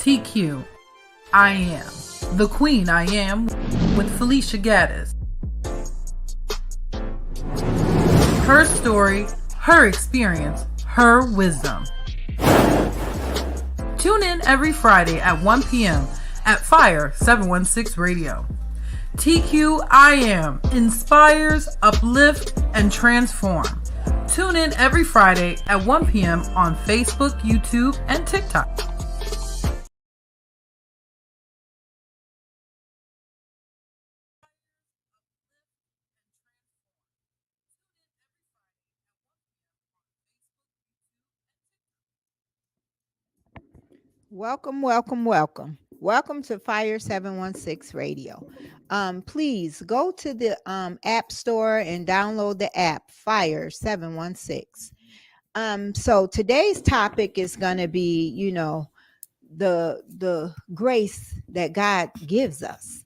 T.Q.I.AM, the Queen I Am with Felicia Gaddis. Her story, her experience, her wisdom. Tune in every Friday at 1 p.m. at Fire 716 Radio. T.Q.I.AM inspires, uplifts, and transform. Tune in every Friday at 1 p.m. on Facebook, YouTube, and TikTok. Welcome, welcome, welcome. Welcome to Fire 716 Radio. Please go to the App Store and download the app Fire 716. So today's topic is going to be, the grace that God gives us.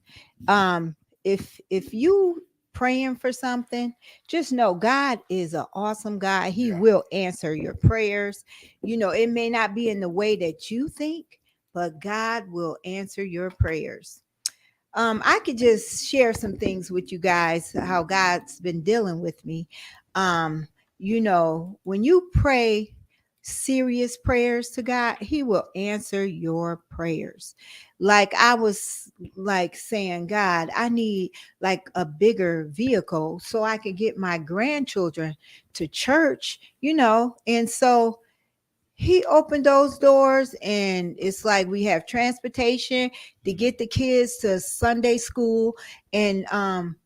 If you praying for something, just know God is an awesome God. He will answer your prayers. It may not be in the way that you think, but God will answer your prayers. I could just share some things with you guys, how God's been dealing with me. When you pray serious prayers to God, he will answer your prayers. Like I was like saying, God, I need like a bigger vehicle so I could get my grandchildren to church, and so he opened those doors, and it's like we have transportation to get the kids to Sunday school. And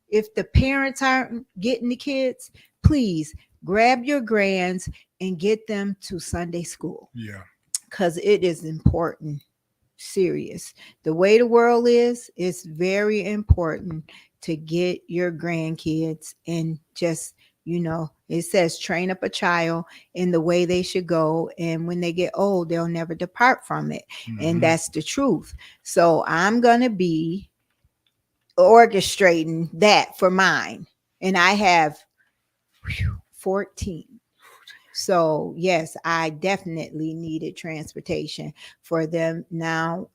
if the parents aren't getting the kids, please grab your grands and get them to Sunday school. Yeah. Because it is important, serious. The way the world is, it's very important to get your grandkids and just, it says train up a child in the way they should go. And when they get old, they'll never depart from it. Mm-hmm. And that's the truth. So I'm going to be orchestrating that for mine. And I have 14. So yes, I definitely needed transportation for them. Now,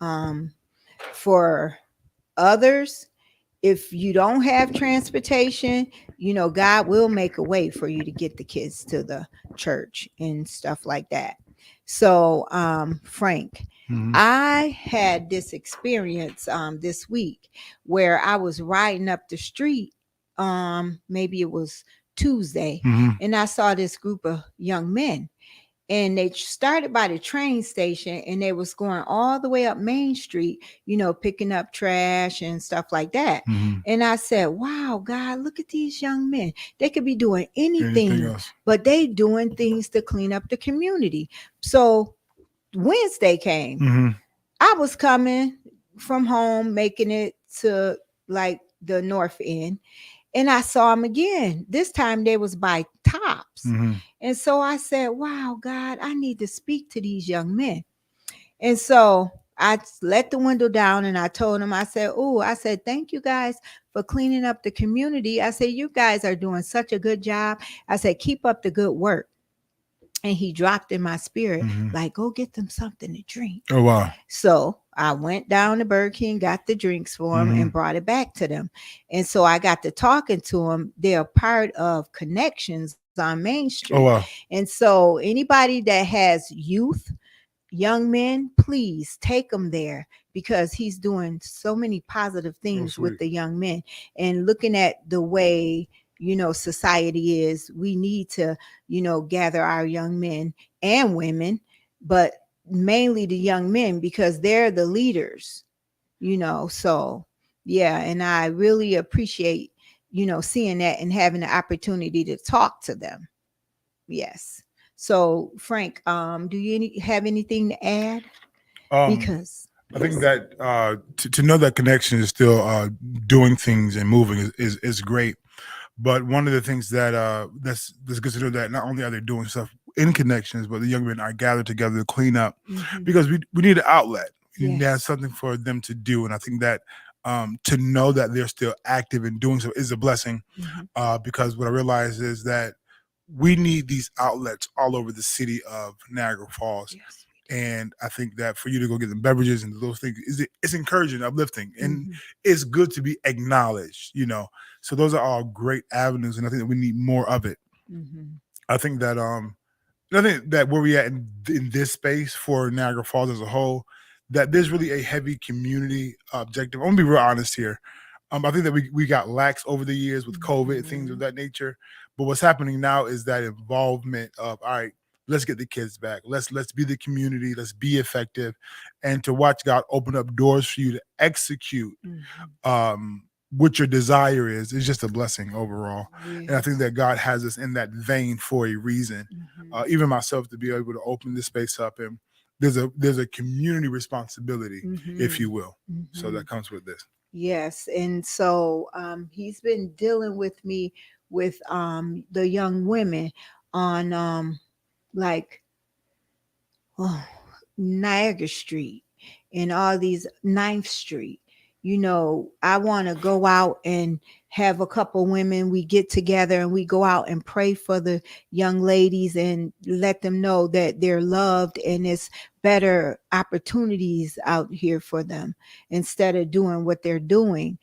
for others, if you don't have transportation, God will make a way for you to get the kids to the church and stuff like that. So, Frank, mm-hmm. I had this experience this week where I was riding up the street. Maybe it was Tuesday, mm-hmm. and I saw this group of young men. And they started by the train station, and they was going all the way up Main Street, picking up trash and stuff like that. Mm-hmm. And I said, wow, God, look at these young men. They could be doing anything but they doing things to clean up the community. So Wednesday came. Mm-hmm. I was coming from home, making it to like the north end. And I saw them again. This time they was by Tops. Mm-hmm. And so I said, wow, God, I need to speak to these young men. And so I let the window down and I told them, I said, thank you guys for cleaning up the community. I said, you guys are doing such a good job. I said, keep up the good work. And he dropped in my spirit, mm-hmm. like, go get them something to drink. Oh, wow. So I went down to Burger King, got the drinks for them, mm-hmm. and brought it back to them. And so I got to talking to them. They're part of Connections on Main Street. Oh, wow. And so anybody that has youth, young men, please take them there, because he's doing so many positive things with the young men. And looking at the way society is, we need to, gather our young men and women, but mainly the young men, because they're the leaders, so yeah. And I really appreciate, seeing that and having the opportunity to talk to them. Yes. So Frank, do you have anything to add? Because I think that to know that Connection is still doing things and moving is great. But one of the things that's good to know, that not only are they doing stuff in Connections, but the young men are gathered together to clean up, mm-hmm. because we need an outlet. We need to have something for them to do. And I think that to know that they're still active and doing so is a blessing, mm-hmm. Because what I realize is that we need these outlets all over the city of Niagara Falls. Yes. And I think that for you to go get them beverages and those things, it's encouraging, uplifting, and Mhm. it's good to be acknowledged, So those are all great avenues, and I think that we need more of it. Mhm. I think that where we at in this space for Niagara Falls as a whole, that there's really a heavy community objective. I'm gonna be real honest here. I think that we got lax over the years with COVID, things of Mhm. that nature. But what's happening now is that involvement of, all right, let's get the kids back. Let's be the community. Let's be effective, and to watch God open up doors for you to execute Mhm. what your desire is just a blessing overall. And I think Yes. that God has us in that vein for a reason. Mhm. Even myself, to be able to open this space up, and there's a community responsibility, if you Mhm. will. So that Mhm. comes with this. Yes, and so he's been dealing with me with the young women on like oh, Niagara Street and all these Ninth Street. I want to go out and have a couple women. We get together and we go out and pray for the young ladies and let them know that they're loved and it's better opportunities out here for them instead of doing what they're doing.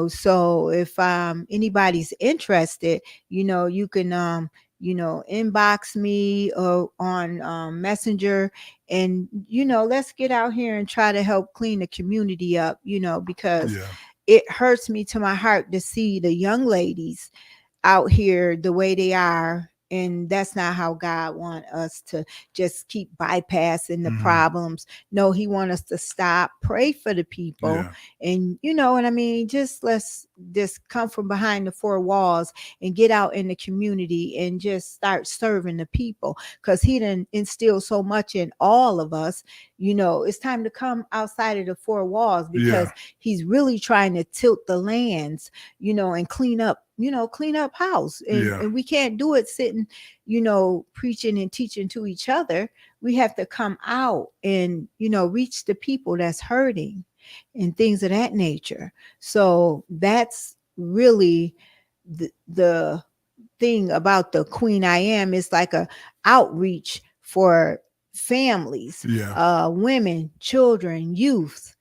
So if anybody's interested, you can inbox me or on Messenger, and let's get out here and try to help clean the community up, because Yeah. it hurts me to my heart to see the young ladies out here the way they are, and that's not how God wants us to just keep bypassing the Mhm. problems. No, he wants us to stop, pray for the people, Yeah. and you know what I mean, let's just come from behind the four walls and get out in the community and just start serving the people, because he didn't instill so much in all of us. It's time to come outside of the four walls, Yeah. because he's really trying to tilt the lands, and clean up house. And, Yeah. and we can't do it sitting, preaching and teaching to each other. We have to come out and, reach the people that's hurting and things of that nature. So that's really the thing about the T.Q.I.AM. Is like a outreach for families, Yeah. women, children, youth.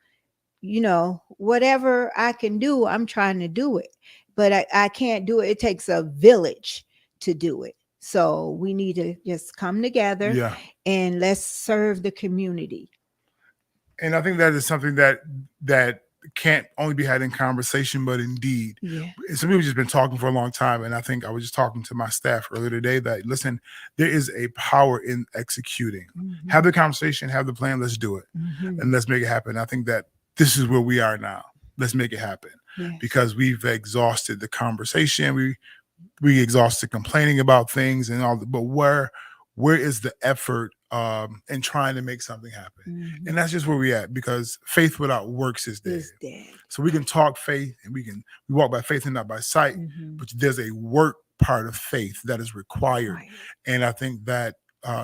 Whatever I can do, I'm trying to do it. But I can't do it. It takes a village to do it. So we need to just come together Yeah. and let's serve the community. And I think that is something that can't only be had in conversation, but in deed. Yeah. Some people just been talking for a long time, and I think I was just talking to my staff earlier today that, listen, there is a power in executing. Have the conversation, have the plan, let's do it, and Mhm. let's make it happen. I think that this is where we are now. Let's make it happen, Yes. because we've exhausted the conversation. We exhausted complaining about things and all, but where is the effort in trying to make something happen? Mhm. And that's just where we at, because faith without works is dead. Is dead. So we can talk faith and we walk by faith and not by sight, Mhm. but there's a work part of faith that is required. Right. And I think that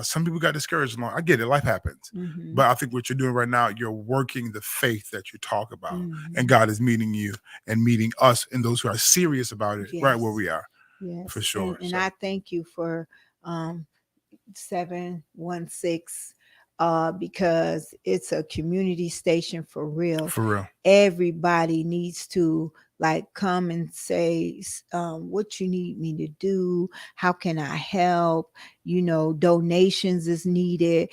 some people got discouraged along. I get it, life happens. Mhm. But I think what you're doing right now, you're working the faith that you talk about. Mhm. And God is meeting you and meeting us and those who are serious about it right where Yes. we are. Yes. For sure. And So I thank you for 716, because it's a community station for real. for real. Everybody needs to like come and say what you need me to do, how can I help. Donations is needed.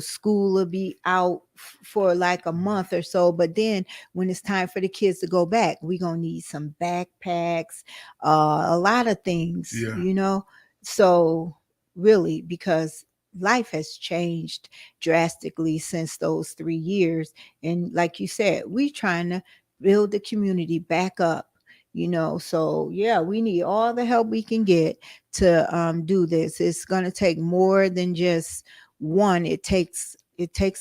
School will be out for like a month or so, but then when it's time for the kids to go back, we're gonna need some backpacks, a lot of things. Yeah. So really, because life has changed drastically since those 3 years. And like you said, we trying to build the community back up. So yeah, we need all the help we can get to do this. It's going to take more than just one. It takes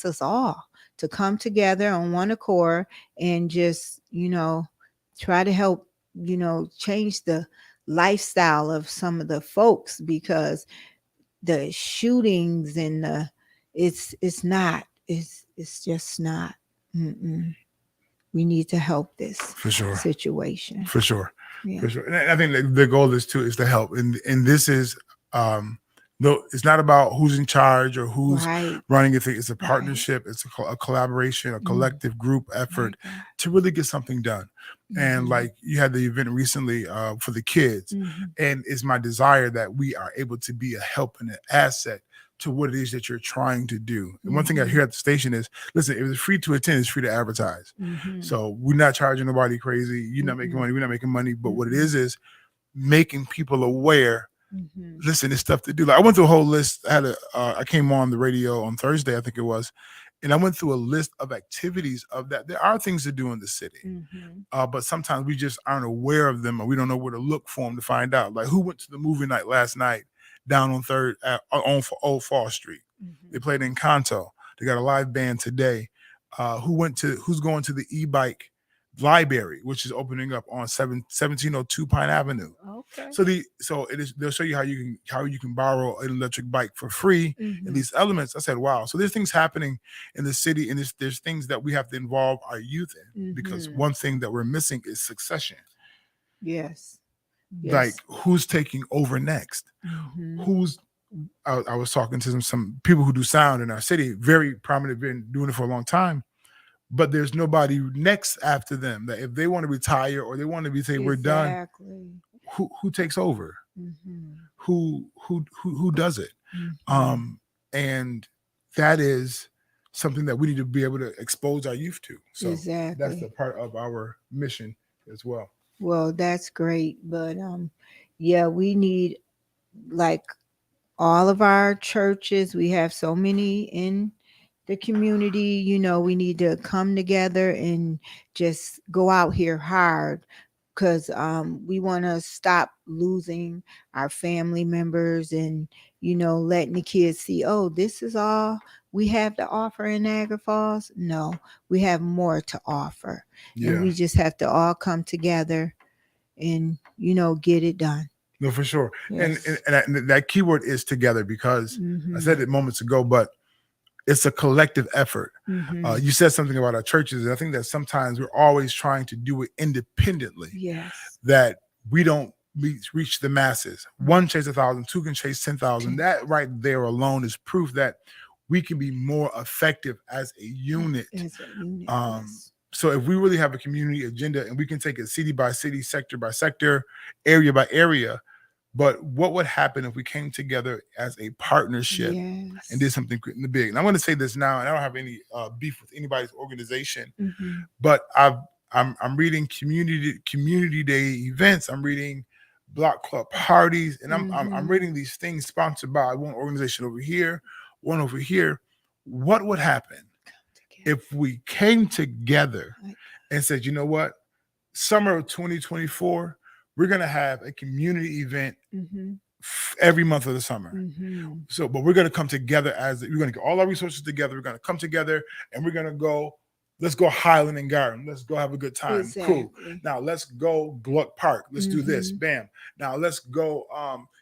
us all to come together on one accord and just try to help change the lifestyle of some of the folks, because the shootings and it's just not. Mm-mm. We need to help this For sure. situation. For sure. Yeah. For sure. And I think the goal is to help. And this is No, it's not about who's in charge or who's Right. running a thing. It's a Right. partnership. It's a collaboration, a collective group My effort God. to really get something done. And like you had the event recently for the kids, and it's my desire that we are able to be a help and an asset to what it is that you're trying to do. And one thing I hear at the station is, listen, if it's free to attend, it's free to advertise. So we're not charging nobody crazy. You're not making money. We're not making money. But what it is making people aware. Listen, there's stuff to do. Like I went through a whole list. I came on the radio on Thursday, I think it was, and I went through a list of activities of that. There are things to do in the city, but sometimes we just aren't aware of them, or we don't know where to look for them to find out. Like who went to the movie night last night down on on Old Fall Street? They played in Encanto. They got a live band today. Who's going to the e-bike library, which is opening up on 1702 Pine Avenue. Okay. So they'll show you how you can borrow an electric bike for free in these elements. I said, wow. So there's things happening in the city, and there's things that we have to involve our youth in, because one thing that we're missing is succession. Yes. Like who's taking over next? I was talking to some people who do sound in our city, very prominent, been doing it for a long time. But there's nobody next after them that if they want to retire or they want to say we're done, who takes over? Who does it? And that is something that we need to be able to expose our youth to. So that's a part of our mission as well. Well, that's great, but yeah, we need, like, all of our churches. We have so many in the community, we need to come together and just go out here hard, because we want to stop losing our family members and, letting the kids see, oh, this is all we have to offer in Niagara Falls. No, we have more to offer. And we just have to all come together and, get it done. No, for sure. Yes. And that keyword is together, because I said it moments ago, but it's a collective effort. You said something about our churches, and I think that sometimes we're always trying to do it independently. Yes. That we don't reach the masses. One chase 1,000, two can chase 10,000. That right there alone is proof that we can be more effective as a unit. So if we really have a community agenda and we can take it city by city, sector by sector, area by area, but what would happen if we came together as a partnership and did something big? And I'm going to say this now, and I don't have any beef with anybody's organization, but I'm reading community day events. I'm reading block club parties, and I'm reading these things sponsored by one organization over here, one over here. What would happen if we came together and said, you know what, summer of 2024, we're going to have a community event every month of the summer. So, but we're going to come together we're going to get all our resources together. We're going to come together and we're going to go, let's go Highland and Garden. Let's go have a good time. Cool. Now let's go Gluck Park. Let's do this. Bam. Now let's go,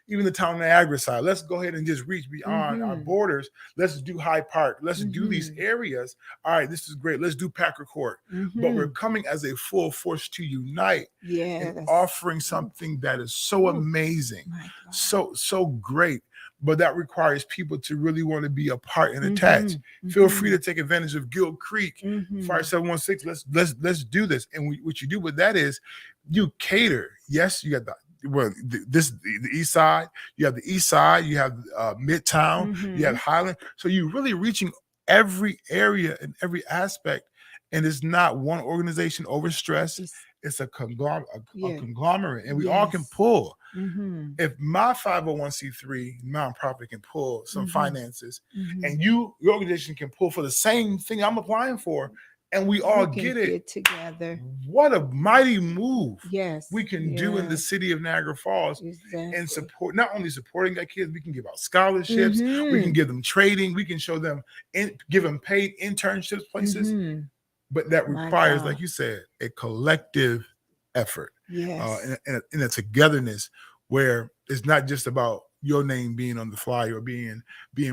even the town of Niagara side. Let's go ahead and just reach beyond our borders. Let's do Hyde Park. Let's do these areas. All right, this is great. Let's do Packer Court. But we're coming as a full force to unite and offering something that is so amazing, so great. But that requires people to really want to be a part and attached. Feel free to take advantage of Guild Creek, Fire 716. Let's do this. And what you do with that is you cater. Yes, you got the east side, you have the east side, you have Midtown, you have Highland. So you're really reaching every area and every aspect. And it's not one organization overstressed. It's a conglomerate, and we all can pull. If my 501c3 nonprofit can pull some finances, and your organization can pull for the same thing I'm applying for, and we all get together, what a mighty move we can do in the city of Niagara Falls and support, not only supporting our kids, we can give out scholarships, we can give them trading, we can show them, give them paid internships places. But that requires, like you said, a collective effort, and a togetherness where it's not just about your name being on the flyer or being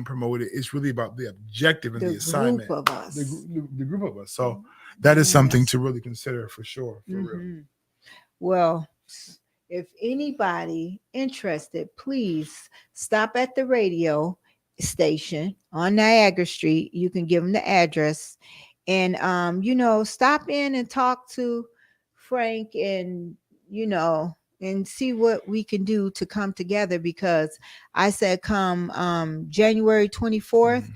promoted. It's really about the objective and the assignment, group of us. The group of us. So that is something to really consider for sure, for real. Well, if anybody interested, please stop at the radio station on Niagara Street. You can give them the address and stop in and talk to Frank and and see what we can do to come together because I said come January 24th Mhm.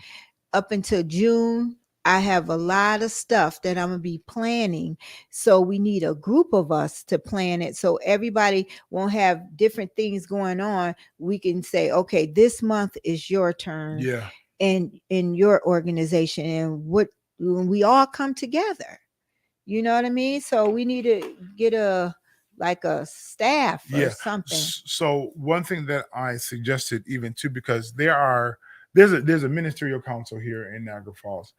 up until June, I have a lot of stuff that I'm going to be planning. So we need a group of us to plan it so everybody won't have different things going on. We can say, okay, this month is your turn Yeah. in your organization and what when we all come together. You know what I mean? So we need to get a staff or Yeah. something. So one thing that I suggested even too, because there's a ministerial council here in Niagara Falls,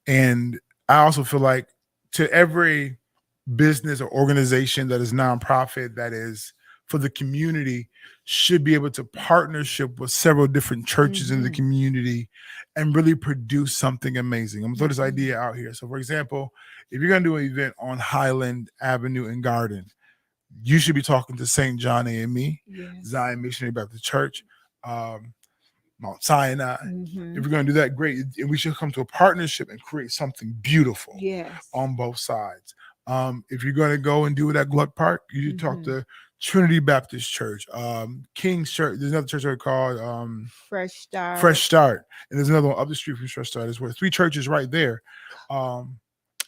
and I also feel like to every business or organization that is nonprofit that is for the community should be able to partnership with several different churches in the Mhm. community and really produce something amazing. I'm gonna throw this Mhm. idea out here. So for example, if you're gonna do an event on Highland Avenue and Garden, you should be talking to St. John AME, Yes. Zion Missionary Baptist Church, um, Mount Sinai. If Mhm. we're going to do that, great. And we should come to a partnership and create something beautiful Yes. on both sides. If you're going to go and do it at Gluck Park, you should talk Mhm. to Trinity Baptist Church, King's Church. There's another church called Fresh Fresh start. Start, and there's another one up the street from Fresh Start as well. 3 churches right there.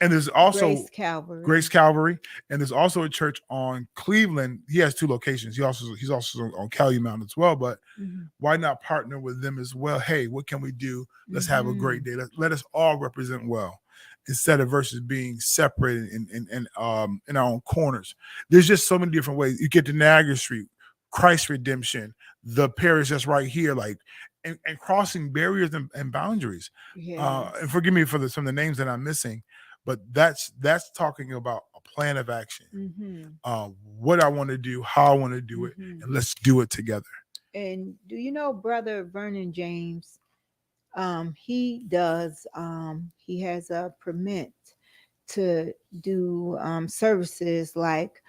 And there's also Grace Calvary. Grace Calvary, and there's also a church on Cleveland. He has 2 locations. He's also on Calumet as well. But Mhm. why not partner with them as well? Hey, what can we do? Let's have a great Mhm. day. Let us all represent well instead of versus being separated in our own corners. There's just so many different ways. You get to Niagara Street, Christ Redemption, the parish that's right here, like and crossing barriers and boundaries. Yes. And forgive me for some of the names that I'm missing, but that's talking about a plan of action. Mhm. What I want to do, how I want to do it, Mhm. and let's do it together. And do you know Brother Vernon James? He does. He has a permit to do services like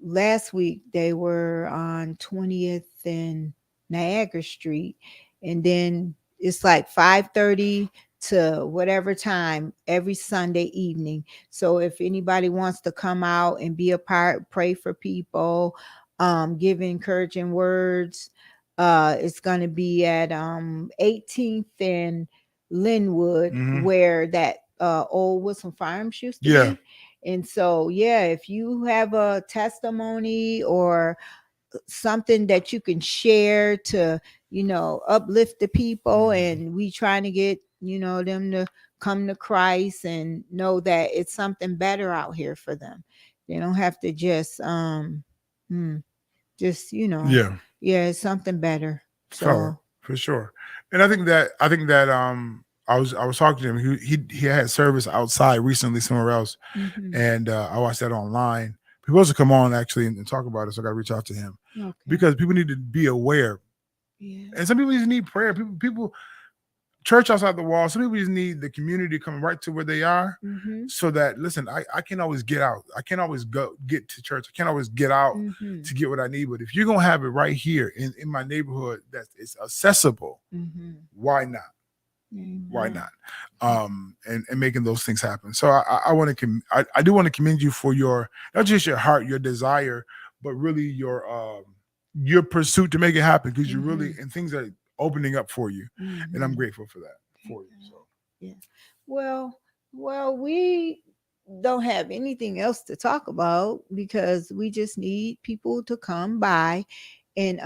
last week they were on 20th and Niagara Street, and then it's like 5:30 to whatever time every Sunday evening. So if anybody wants to come out and be a part, pray for people, give encouraging words, it's going to be at 18th and Linwood, Mhm. where that old Wilson Farms used to Yeah. be. And so, yeah, if you have a testimony or something that you can share to, uplift the people, Mhm. and we trying to get, them to come to Christ and know that it's something better out here for them. They don't have to hmm, just, Yeah. yeah, it's something better. For So, for sure. And I think that I was talking to him. He had service outside recently somewhere else, mhm, and I watched that online. He was to come on actually and talk about it, so I got to reach out to him okay. because people need to be aware, Yeah. and some people just need prayer. People, church outside the wall. Some people just need the community coming right to where they are, Mhm. so that listen, I can't always get out. I can't always go get to church. I can't always get out Mhm. to get what I need. But if you're gonna have it right here in my neighborhood that is accessible, Mhm. why not? Why Amen. not? And making those things happen. So I want to I do want to commend you for your not just your heart, your desire, but really your pursuit to make it happen because you really Mhm. and things are opening up for you, and I'm Mhm. grateful for that for you. So Yeah. Well, we don't have anything else to talk about because we just need people to come by and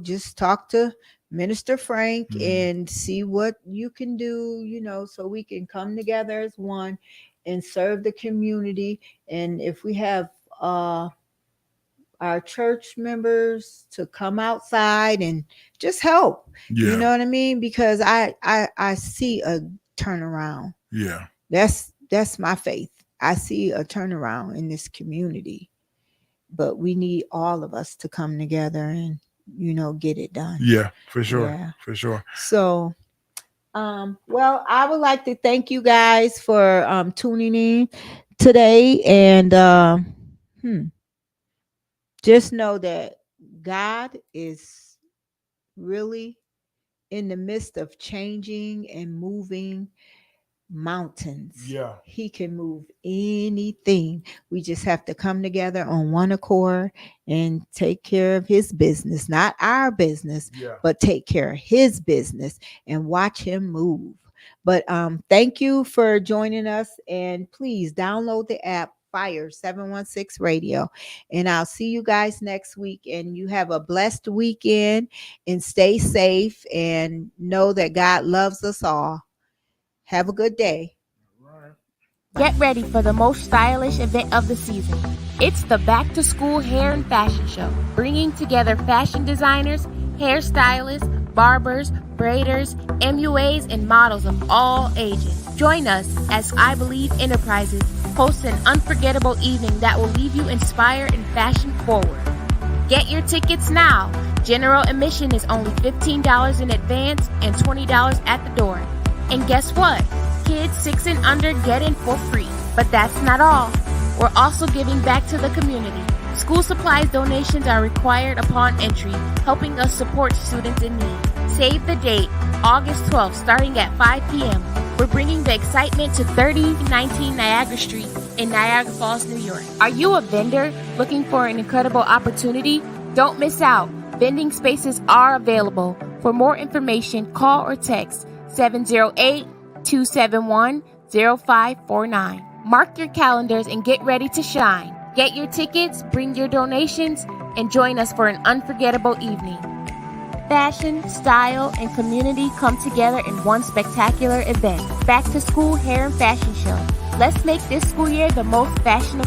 just talk to Minister Frank mhm. and see what you can do, so we can come together as one and serve the community. And if we have our church members to come outside and just help, you Yeah, know what I mean, because I see a turnaround. yeah, That's my faith. I see a turnaround in this community, but we need all of us to come together and get it done. yeah, for sure, Yeah. for sure. So well, I would like to thank you guys for tuning in today, and hmm just know that God is really in the midst of changing and moving mountains. Yeah. He can move anything. We just have to come together on one accord and take care of his business, not our business, Yeah. but take care of his business and watch him move. But thank you for joining us, and please download the app Fire 716 Radio, and I'll see you guys next week. And you have a blessed weekend, and stay safe, and know that God loves us all. Have a good day. Get ready for the most stylish event of the season. It's the Back to School Hair and Fashion Show, bringing together fashion designers, hairstylists, barbers, braiders, MUAs, and models of all ages. Join us as I Believe Enterprises hosts an unforgettable evening that will leave you inspired and fashion forward. Get your tickets now. General admission is only $15 in advance and $20 at the door. And guess what? Kids 6 and under get in for free. But that's not all. We're also giving back to the community. School supplies donations are required upon entry, helping us support students in need. Save the date, August 12th, starting at 5 p.m. We're bringing the excitement to 3019 Niagara Street in Niagara Falls, New York. Are you a vendor looking for an incredible opportunity? Don't miss out. Vending spaces are available. For more information, call or text 708-271-0549. Mark your calendars and get ready to shine. Get your tickets, bring your donations, and join us for an unforgettable evening. Fashion, style, and community come together in one spectacular event. Back to School Hair and Fashion Show. Let's make this school year the most fashionable